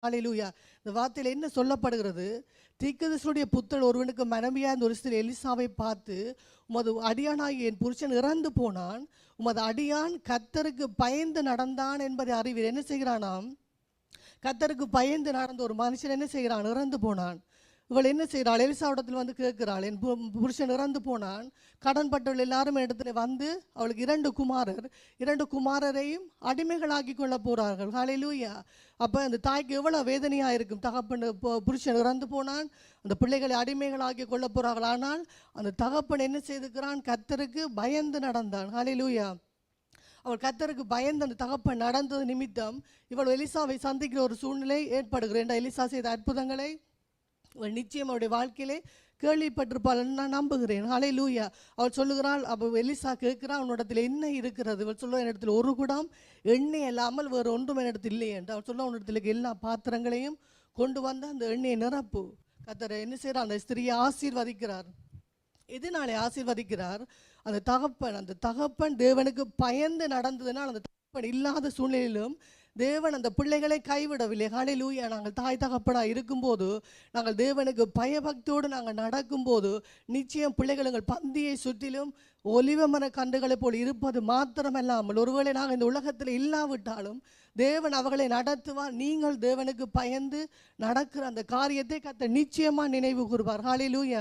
ஹல்லேலூயா. இந்த வார்த்தையில் என்ன சொல்லப்படுகிறது? தீர்க்கதரிசியுடைய புத்திரன் ஒருவனுக்கு மனைவியாக இருந்த ஒரு ஸ்திரீ எலிசாவை பார்த்து, உமது அடியானாகிய என் புருஷன் இறந்து போனான், உமது அடியான் கர்த்தருக்கு பயந்து நடந்தான் என்பதை அறிவீர். என்ன செய்கிறானாம்? கர்த்தருக்கு பயந்து நடந்த ஒரு மனுஷன் என்ன செய்கிறான்? இறந்து போனான். இவள் என்ன செய்கிறாள்? எலிசாவிடத்தில் வந்து கேட்கிறாள், என் புருஷன் இறந்து போனான், கடன் பட்டவள் எல்லாரும் இடத்துல வந்து அவளுக்கு 2 குமாரரையும் அடிமைகளாக்கி கொள்ள போகிறார்கள். ஹல்லேலூயா. அப்போ அந்த தாய்க்கு எவ்வளோ வேதனையாக இருக்கும். தகப்பன் புருஷன் இறந்து போனான், அந்த பிள்ளைகளை அடிமைகளாக்கி கொள்ள போகிறார்கள். ஆனால் அந்த தகப்பன் என்ன செய்திருக்கிறான்? கர்த்தருக்கு பயந்து நடந்தான். ஹல்லேலூயா. அவள் கர்த்தருக்கு பயந்து அந்த தகப்பன் நடந்தது நிமித்தம் இவள் எலிசாவை சந்திக்கிற ஒரு சூழ்நிலை ஏற்படுகிறேன். எலிசா செய்த அற்புதங்களை அவள் நிச்சயம் அவருடைய வாழ்க்கையிலே கேள்விப்பட்டிருப்பாள் நான் நம்புகிறேன். ஹல்லேலூயா. அவள் சொல்லுகிறாள், அப்போ எலிசா கேட்கிறாள், உன்னிடத்தில் என்ன இருக்கிறது? இவள் சொல்லுவா, என்னிடத்தில் ஒரு குடம் எண்ணெய் இல்லாமல் வேறு ஒன்றும் என்னிடத்தில் இல்லை என்று. அவள் சொல்ல, உன்னிடத்தில் எல்லா பாத்திரங்களையும் கொண்டு வந்து அந்த எண்ணெயை நிரப்பு. கர்த்தர் என்ன செய்கிறார்? அந்த ஸ்திரியை ஆசீர்வதிக்கிறார். எதனாலே ஆசீர்வதிக்கிறார்? அந்த தகப்பன் தேவனுக்கு பயந்து நடந்ததுனால், அந்த தகப்பன் இல்லாத சூழ்நிலையிலும் தேவன் அந்த பிள்ளைகளை கைவிடவில்லை. ஹல்லேலூயா. நாங்கள் தாய் தகப்பனாக இருக்கும்போது, நாங்கள் தேவனுக்கு பயபக்தியோடு நாங்கள் நடக்கும்போது, நிச்சயம் பிள்ளைகள் எங்கள் பந்தியை சுற்றிலும் ஒலிவமர கன்றுகளைப் போல் இருப்பது மாத்திரமல்லாமல், ஒருவேளை நாங்கள் இந்த உலகத்தில் இல்லாவிட்டாலும் தேவன் அவர்களை நடத்துவார். நீங்கள் தேவனுக்கு பயந்து நடக்கிற அந்த காரியத்தை கர்த்தர் நிச்சயமாக நினைவு கூறுவார். ஹல்லேலூயா.